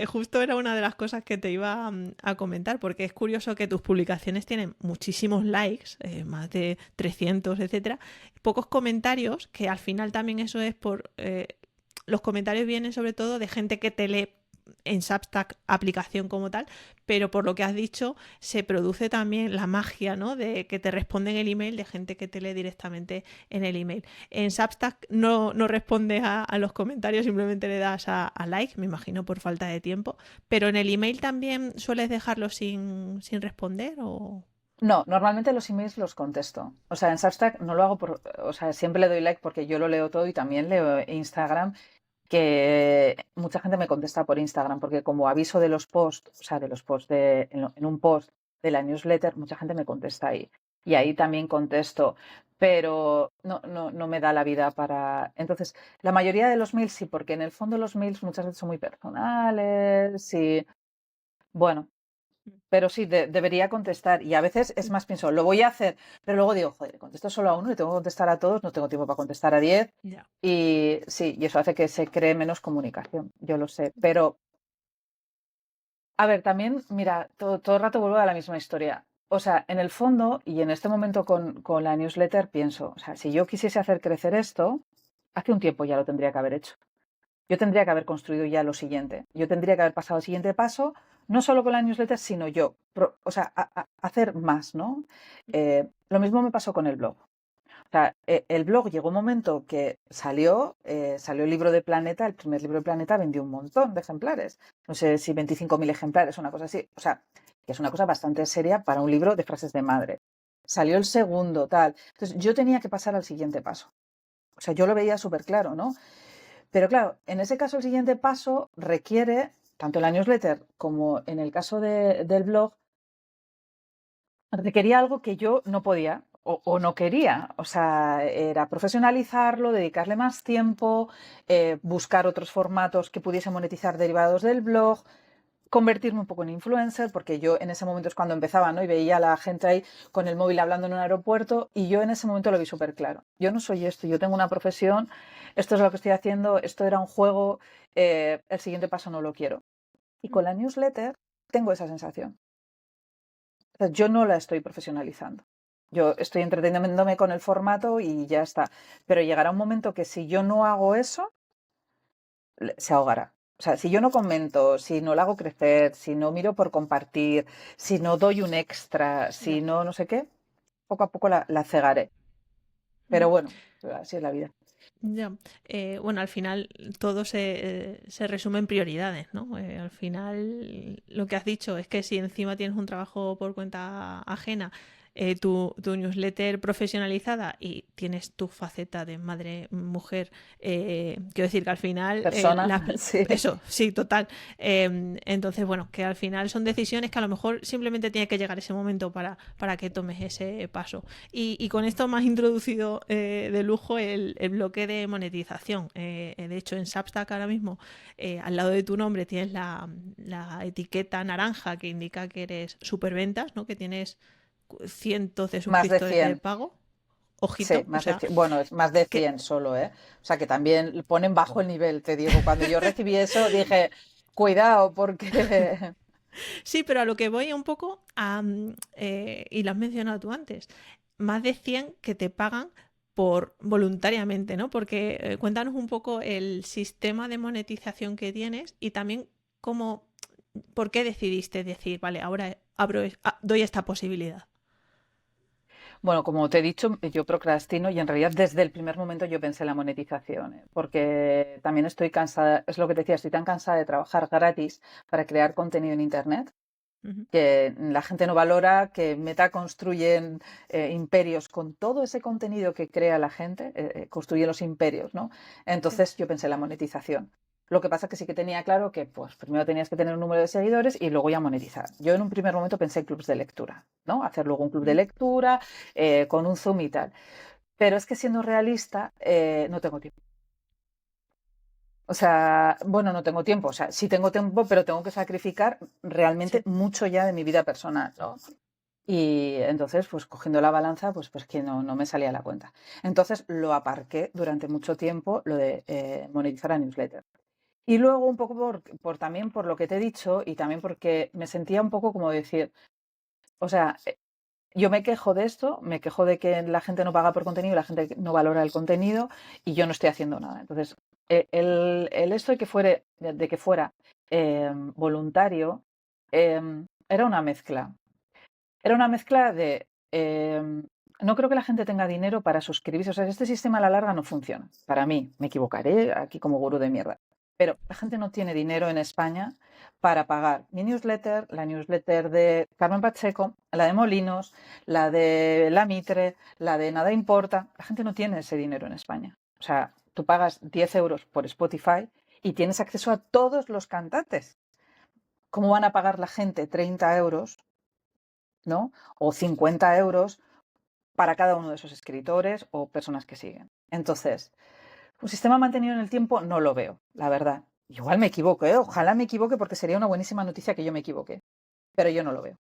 Justo era una de las cosas que te iba a comentar, porque es curioso que tus publicaciones tienen muchísimos likes, más de 300, etcétera, pocos comentarios, que al final también eso es por... los comentarios vienen sobre todo de gente que te lee en Substack aplicación como tal, pero por lo que has dicho se produce también la magia, ¿no? De que te responden el email de gente que te lee directamente en el email. En Substack no respondes a los comentarios, simplemente le das a like, me imagino por falta de tiempo, pero en el email también sueles dejarlo sin responder o... No, normalmente los emails los contesto. O sea, en Substack no lo hago o sea, siempre le doy like porque yo lo leo todo y también leo Instagram, que mucha gente me contesta por Instagram, porque como aviso de los posts, o sea, de los posts en un post de la newsletter, mucha gente me contesta ahí. Y ahí también contesto, pero no me da la vida para... Entonces, la mayoría de los mails sí, porque en el fondo los mails muchas veces son muy personales y... Bueno, pero sí, debería contestar. Y a veces es más, pienso, lo voy a hacer, pero luego digo, joder, contesto solo a uno y tengo que contestar a todos, no tengo tiempo para contestar a 10. Ya. Y sí, y eso hace que se cree menos comunicación, yo lo sé. Pero, a ver, también, mira, todo el rato vuelvo a la misma historia. O sea, en el fondo, y en este momento con la newsletter, pienso, o sea, si yo quisiese hacer crecer esto, hace un tiempo ya lo tendría que haber hecho. Yo tendría que haber construido ya lo siguiente. Yo tendría que haber pasado al siguiente paso, no solo con la newsletter, sino yo. O sea, hacer más, ¿no? Lo mismo me pasó con el blog. O sea, el blog llegó un momento que salió el libro de Planeta, el primer libro de Planeta vendió un montón de ejemplares. No sé si 25.000 ejemplares, una cosa así. O sea, que es una cosa bastante seria para un libro de frases de madre. Salió el segundo, tal. Entonces, yo tenía que pasar al siguiente paso. O sea, yo lo veía súper claro, ¿no? Pero claro, en ese caso el siguiente paso requiere, tanto en la newsletter como en el caso del blog, requería algo que yo no podía o no quería. O sea, era profesionalizarlo, dedicarle más tiempo, buscar otros formatos que pudiese monetizar derivados del blog, convertirme un poco en influencer, porque yo en ese momento es cuando empezaba, ¿no? Y veía a la gente ahí con el móvil hablando en un aeropuerto y yo en ese momento lo vi súper claro. Yo no soy esto, yo tengo una profesión, esto es lo que estoy haciendo, esto era un juego, el siguiente paso no lo quiero. Y con la newsletter tengo esa sensación. O sea, yo no la estoy profesionalizando. Yo estoy entreteniéndome con el formato y ya está. Pero llegará un momento que si yo no hago eso, se ahogará. O sea, si yo no comento, si no la hago crecer, si no miro por compartir, si no doy un extra, si no sé qué, poco a poco la cegaré. Pero bueno, así es la vida. Ya. Bueno, al final todo se resume en prioridades, ¿no? Al final lo que has dicho es que si encima tienes un trabajo por cuenta ajena, tu newsletter profesionalizada y tienes tu faceta de madre, mujer, quiero decir que al final, Persona, sí. eso, sí, total. Entonces, bueno, que al final son decisiones que a lo mejor simplemente tiene que llegar ese momento para que tomes ese paso. Y con esto me has introducido de lujo el bloque de monetización. De hecho, en Substack ahora mismo, al lado de tu nombre tienes la etiqueta naranja que indica que eres superventas, ¿no? Que tienes cientos de Más de suscriptores de 100. pago. Sí, Ojito, o más de sea, 100. Bueno, es más de que 100 solo, ¿eh? O sea, que también ponen bajo el nivel, te digo. Cuando yo recibí eso dije, cuidado, porque... sí, pero a lo que voy un poco, y lo has mencionado tú antes, más de 100 que te pagan por voluntariamente, ¿no? Porque cuéntanos un poco el sistema de monetización que tienes y también cómo, por qué decidiste decir, vale, ahora doy esta posibilidad. Bueno, como te he dicho, yo procrastino y en realidad desde el primer momento yo pensé en la monetización, porque también estoy cansada, es lo que te decía, estoy tan cansada de trabajar gratis para crear contenido en Internet Ujú. que la gente no valora, que Meta construyen imperios con todo ese contenido que crea la gente, construye los imperios, ¿no? Sí. Entonces yo pensé en la monetización. Lo que pasa es que sí que tenía claro que pues primero tenías que tener un número de seguidores y luego ya monetizar. Yo en un primer momento pensé en clubs de lectura, ¿no? Hacer luego un club de Ujú. lectura con un Zoom y tal. Pero es que siendo realista, no tengo tiempo. O sea, bueno, no tengo tiempo. O sea, sí tengo tiempo, pero tengo que sacrificar realmente Sí. mucho ya de mi vida personal, ¿no? Y entonces, pues cogiendo la balanza, pues que no me salía la cuenta. Entonces lo aparqué durante mucho tiempo, lo de monetizar a newsletter. Y luego un poco también por lo que te he dicho y también porque me sentía un poco como decir, o sea, yo me quejo de esto, me quejo de que la gente no paga por contenido, la gente no valora el contenido y yo no estoy haciendo nada. Entonces, el esto de que fuera voluntario era una mezcla. Era una mezcla de... no creo que la gente tenga dinero para suscribirse. O sea, este sistema a la larga no funciona. Para mí, me equivocaré aquí como gurú de mierda. Pero la gente no tiene dinero en España para pagar mi newsletter, la newsletter de Carmen Pacheco, la de Molinos, la de La Mitre, la de Nada Importa. La gente no tiene ese dinero en España. O sea, tú pagas 10 euros por Spotify y tienes acceso a todos los cantantes. ¿Cómo van a pagar la gente 30 euros, ¿no? O 50 euros para cada uno de esos escritores o personas que siguen? Entonces, un sistema mantenido en el tiempo no lo veo, la verdad. Igual me equivoco, ¿eh? Ojalá me equivoque porque sería una buenísima noticia que yo me equivoque, pero yo no lo veo.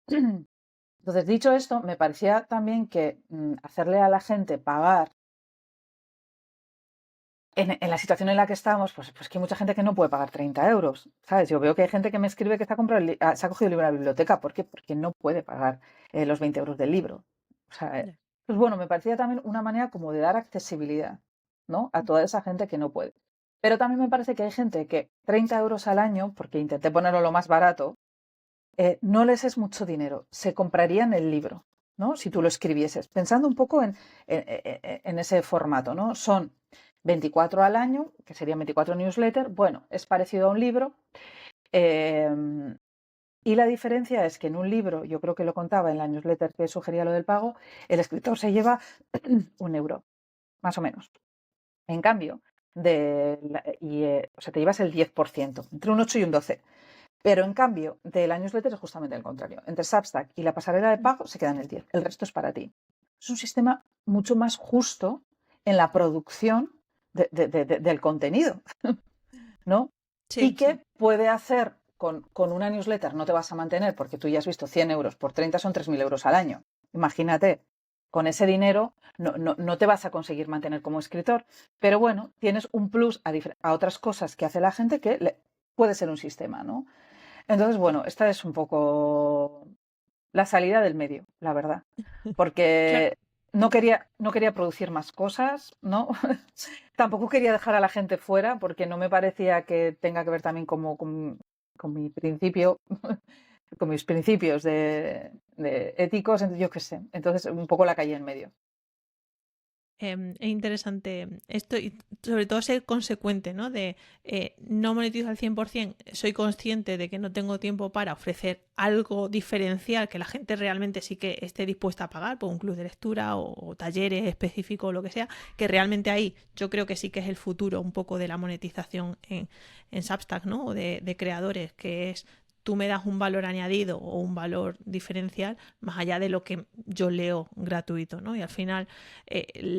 Entonces, dicho esto, me parecía también que hacerle a la gente pagar en la situación en la que estamos, pues que hay mucha gente que no puede pagar 30 euros, ¿sabes? Yo veo que hay gente que me escribe que se ha cogido el libro de la biblioteca. ¿Por qué? Porque no puede pagar los 20 euros del libro. O sea, Ya. pues bueno, me parecía también una manera como de dar accesibilidad, ¿no? A toda esa gente que no puede. Pero también me parece que hay gente que 30 euros al año, porque intenté ponerlo lo más barato, no les es mucho dinero. Se comprarían el libro, ¿no? Si tú lo escribieses. Pensando un poco en ese formato, ¿no? Son 24 al año, que serían 24 newsletters. Bueno, es parecido a un libro. Y la diferencia es que en un libro, yo creo que lo contaba en la newsletter que sugería lo del pago, el escritor se lleva 1 euro, más o menos. En cambio, o sea, te llevas el 10%, entre un 8 y un 12. Pero en cambio, de la newsletter es justamente el contrario. Entre Substack y la pasarela de pago se quedan el 10. El resto es para ti. Es un sistema mucho más justo en la producción del contenido, ¿no? Y Sí, que sí. puede hacer con una newsletter, no te vas a mantener porque tú ya has visto 100 euros por 30 son 3.000 euros al año. Imagínate, con ese dinero no te vas a conseguir mantener como escritor, pero bueno, tienes un plus a otras cosas que hace la gente que puede ser un sistema, ¿no? Entonces, bueno, esta es un poco la salida del medio, la verdad, Claro. porque no quería producir más cosas, ¿no? Tampoco quería dejar a la gente fuera porque no me parecía que tenga que ver también como con mi principio, con mis principios de éticos, yo qué sé. Entonces, un poco la calle en medio. Es interesante esto y sobre todo ser consecuente, ¿no? De no monetizo al 100%, soy consciente de que no tengo tiempo para ofrecer algo diferencial que la gente realmente sí que esté dispuesta a pagar por un club de lectura o talleres específicos o lo que sea, que realmente ahí yo creo que sí que es el futuro un poco de la monetización en Substack, ¿no? O de creadores, que es tú me das un valor añadido o un valor diferencial más allá de lo que yo leo gratuito, ¿no? Y al final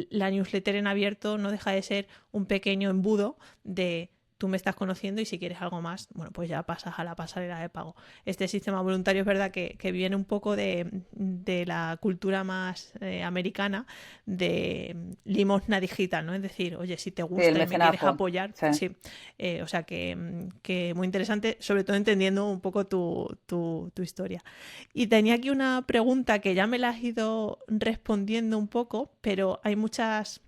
la newsletter en abierto no deja de ser un pequeño embudo de tú me estás conociendo y si quieres algo más, bueno, pues ya pasas a la pasarela de pago. Este sistema voluntario es verdad que viene un poco de la cultura más americana de limosna digital, ¿no? Es decir, oye, si te Sí, el gusta y me quieres mecenazgo. apoyar, Sí. sí. O sea que muy interesante, sobre todo entendiendo un poco tu historia. Y tenía aquí una pregunta que ya me la has ido respondiendo un poco, pero hay muchas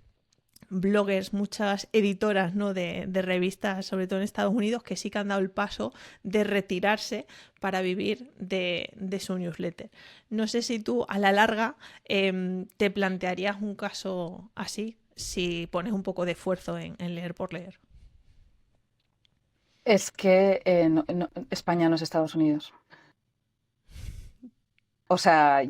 bloggers, muchas editoras, ¿no? de revistas, sobre todo en Estados Unidos, que sí que han dado el paso de retirarse para vivir de su newsletter. No sé si tú a la larga te plantearías un caso así, si pones un poco de esfuerzo en leer por leer. Es que España no es Estados Unidos. O sea,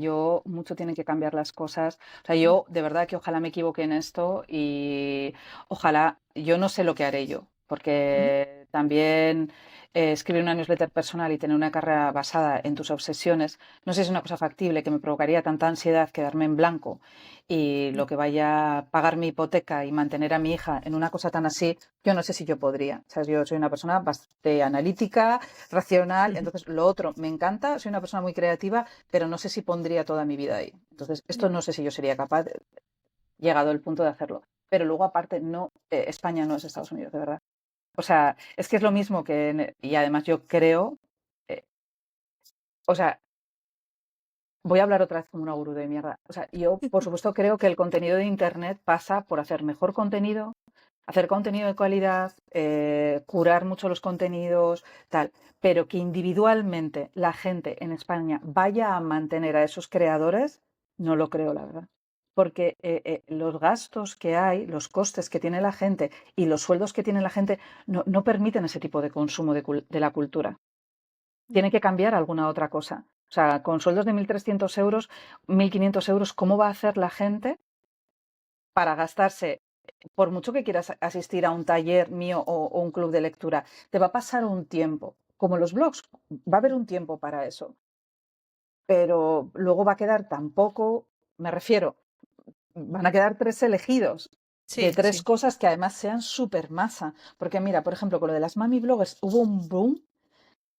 mucho tienen que cambiar las cosas. O sea, yo de verdad que ojalá me equivoque en esto y ojalá, yo no sé lo que haré yo, Ujú. porque también escribir una newsletter personal y tener una carrera basada en tus obsesiones, no sé si es una cosa factible que me provocaría tanta ansiedad quedarme en blanco y lo que vaya a pagar mi hipoteca y mantener a mi hija en una cosa tan así, yo no sé si yo podría. O sea, yo soy una persona bastante analítica, racional, entonces lo otro me encanta, soy una persona muy creativa, pero no sé si pondría toda mi vida ahí. Entonces, esto no sé si yo sería capaz, llegado el punto de hacerlo. Pero luego, aparte, no, España no es Estados Unidos, de verdad. O sea, es que es lo mismo y además yo creo, eh, o sea, voy a hablar otra vez como una gurú de mierda. O sea, yo, por supuesto, creo que el contenido de Internet pasa por hacer mejor contenido, hacer contenido de calidad, curar mucho los contenidos, tal. Pero que individualmente la gente en España vaya a mantener a esos creadores, no lo creo, la verdad. Porque los gastos que hay, los costes que tiene la gente y los sueldos que tiene la gente no permiten ese tipo de consumo de la cultura. Tiene que cambiar alguna otra cosa. O sea, con sueldos de 1.300 euros, 1.500 euros, ¿cómo va a hacer la gente para gastarse por mucho que quieras asistir a un taller mío o un club de lectura, te va a pasar un tiempo. Como los blogs, va a haber un tiempo para eso. Pero luego va a quedar tan poco, me refiero, van a quedar 3 elegidos de Sí, 3 sí. cosas que además sean súper masa. Porque mira, por ejemplo, con lo de las mami bloggers hubo un boom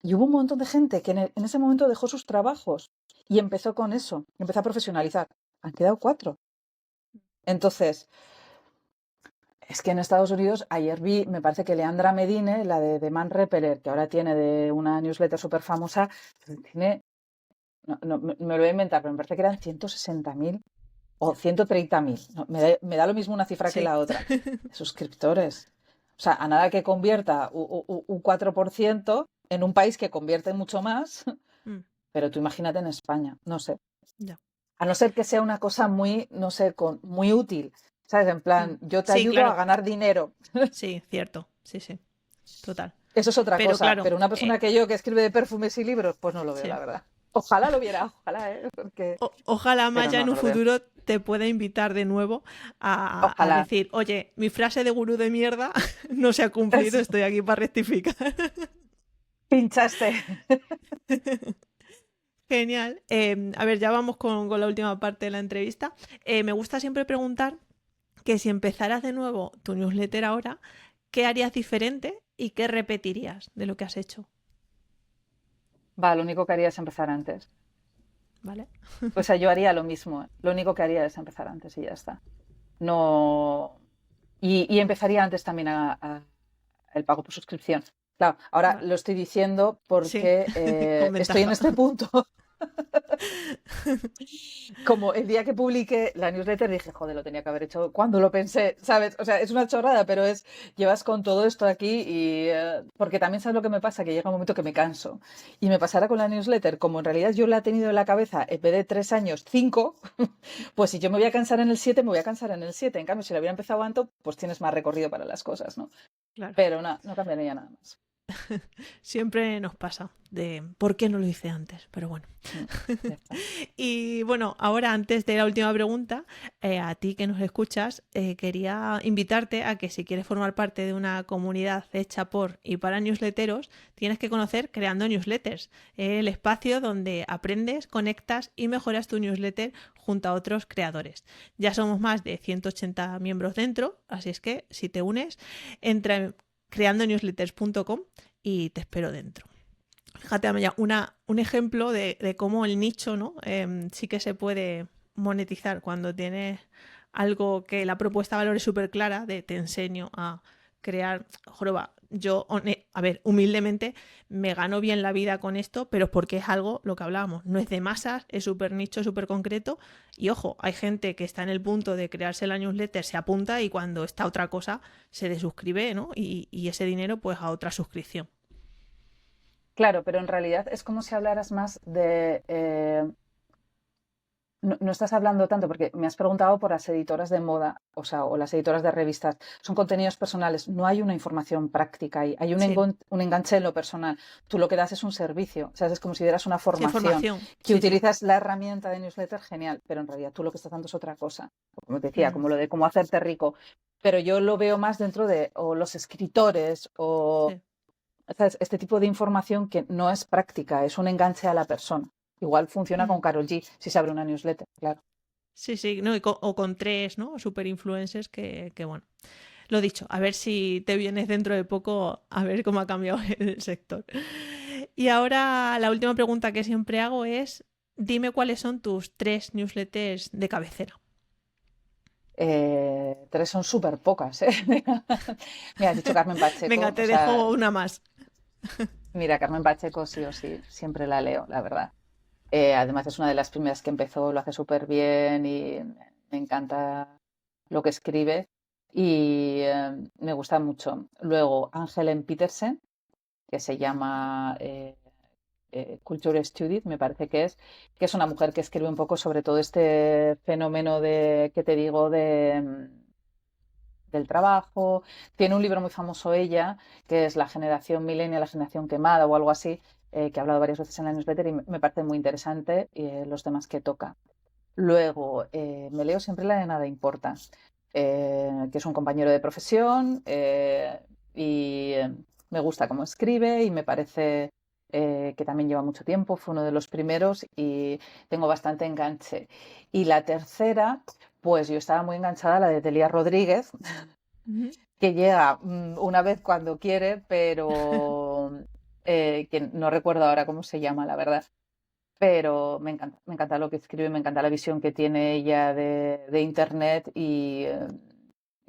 y hubo un montón de gente que en ese momento dejó sus trabajos y empezó con eso, empezó a profesionalizar. Han quedado 4. Entonces, es que en Estados Unidos, ayer vi, me parece que Leandra Medine, la de The Man Repeller, que ahora tiene de una newsletter súper famosa, tiene, me lo voy a inventar, pero me parece que eran 160.000 o 130.000. No, me da lo mismo una cifra que Sí. la otra. De suscriptores. O sea, a nada que convierta un 4% en un país que convierte mucho más, Mm, pero tú imagínate en España, no sé. ya. A no ser que sea una cosa muy, no sé, muy útil. ¿Sabes? En plan, yo te Sí, ayudo a claro. ganar dinero. Sí, cierto. Sí, sí. Total. Eso es otra Pero cosa. claro, Pero una persona que yo que escribe de perfumes y libros, pues no lo veo, sí. la verdad. Ojalá lo viera, ojalá, ¿eh? Porque... Ojalá Pero Maya no, en no un lo veo. futuro te pueda invitar de nuevo a Ojalá. decir, oye, mi frase de gurú de mierda no se ha cumplido, estoy aquí para rectificar. Pinchaste. Genial. A ver, ya vamos con la última parte de la entrevista. Me gusta siempre preguntar que si empezaras de nuevo tu newsletter ahora, ¿qué harías diferente y qué repetirías de lo que has hecho? Va, lo único que haría es empezar antes. ¿Vale? O sea, yo haría lo mismo. Lo único que haría es empezar antes y ya está. No. Y empezaría antes también el pago por suscripción. Claro, ahora Vale. lo estoy diciendo Sí, porque con estoy en ventaja. este punto. Como el día que publiqué la newsletter dije, joder, lo tenía que haber hecho cuando lo pensé, ¿sabes? O sea, es una chorrada, pero llevas con todo esto aquí y... porque también sabes lo que me pasa, que llega un momento que me canso. Y me pasará con la newsletter, como en realidad yo la he tenido en la cabeza en vez de 3 años, 5, pues si yo me voy a cansar en el 7, me voy a cansar en el 7. En cambio, si la hubiera empezado antes, pues tienes más recorrido para las cosas, ¿no? Claro. Pero no cambiaría nada más. Siempre nos pasa de por qué no lo hice antes, pero bueno. Mm, ya está. Y bueno, ahora antes de la última pregunta, a ti que nos escuchas, quería invitarte a que si quieres formar parte de una comunidad hecha por y para newsletteros, tienes que conocer Creando Newsletters, el espacio donde aprendes, conectas y mejoras tu newsletter junto a otros creadores. Ya somos más de 180 miembros dentro, así es que si te unes, entra en creandonewsletters.com y te espero dentro. Fíjate, Amaya, un ejemplo de cómo el nicho, ¿no? Sí que se puede monetizar cuando tienes algo que la propuesta de valor es súper clara, de te enseño a crear, joroba, yo, a ver, humildemente me gano bien la vida con esto, pero es porque es algo, lo que hablábamos, no es de masas, es súper nicho, súper concreto, y ojo, hay gente que está en el punto de crearse la newsletter, se apunta y cuando está otra cosa se desuscribe, ¿no? Y ese dinero pues a otra suscripción. Claro, pero en realidad es como si hablaras más de... no estás hablando tanto, porque me has preguntado por las editoras de moda, o sea, o las editoras de revistas. Son contenidos personales, no hay una información práctica ahí, hay Sí, un enganche en lo personal. Tú lo que das es un servicio, o sea, es como si dieras una sí, formación, formación, que sí, sí. utilizas la herramienta de newsletter, genial, pero en realidad tú lo que estás dando es otra cosa. Como te decía, Mm, como lo de cómo hacerte rico. Pero yo lo veo más dentro de o los escritores o sí. ¿sabes? Este tipo de información que no es práctica, es un enganche a la persona. Igual funciona con Mm. Karol G si se abre una newsletter, claro. Sí, sí, no, o con tres, ¿no? Super influencers que, bueno. Lo dicho, a ver si te vienes dentro de poco a ver cómo ha cambiado el sector. Y ahora la última pregunta que siempre hago es, dime cuáles son tus 3 newsletters de cabecera. 3 son súper pocas, ¿eh? Mira, has dicho Carmen Venga, Pacheco, o te sea, dejo una más. mira, Carmen Pacheco sí o sí, siempre la leo, la verdad. Además es una de las primeras que empezó, lo hace súper bien y me encanta lo que escribe y me gusta mucho. Luego, Angelen Petersen, que se llama Culture Studied, me parece que es una mujer que escribe un poco sobre todo este fenómeno de, que te digo, del trabajo. Tiene un libro muy famoso ella, que es La generación millennial, la generación quemada o algo así, que ha hablado varias veces en la newsletter y me parece muy interesante los temas que toca. Luego, me leo siempre la de Nada Importa. que es un compañero de profesión y me gusta cómo escribe y me parece que también lleva mucho tiempo, fue uno de los primeros y tengo bastante enganche. Y la tercera, pues yo estaba muy enganchada a la de Delia Rodríguez, que llega una vez cuando quiere, pero que no recuerdo ahora cómo se llama, la verdad. Pero me encanta lo que escribe, me encanta la visión que tiene ella de Internet y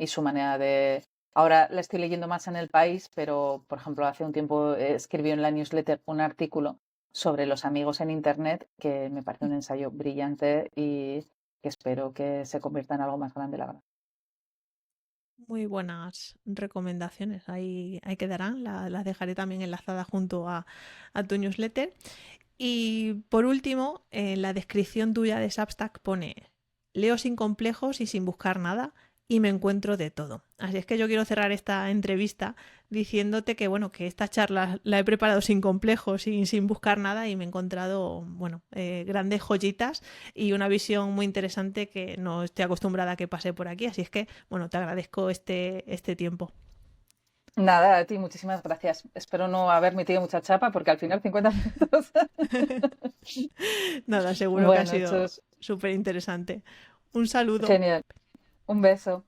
su manera de... Ahora la estoy leyendo más en El País, pero, por ejemplo, hace un tiempo escribió en la newsletter un artículo sobre los amigos en Internet que me parece un ensayo brillante y que espero que se convierta en algo más grande, la verdad. Muy buenas recomendaciones, ahí quedarán, las dejaré también enlazadas junto a tu newsletter. Y por último, en la descripción tuya de Substack pone: leo sin complejos y sin buscar nada y me encuentro de todo. Así es que yo quiero cerrar esta entrevista diciéndote que, bueno, que esta charla la he preparado sin complejos y sin buscar nada y me he encontrado, bueno, grandes joyitas y una visión muy interesante que no estoy acostumbrada a que pase por aquí. Así es que, bueno, te agradezco este tiempo. Nada, a ti, muchísimas gracias. Espero no haber metido mucha chapa porque al final 50 minutos. Nada, seguro que ha Bueno, sido chus, súper interesante. Un saludo. genial. Un beso.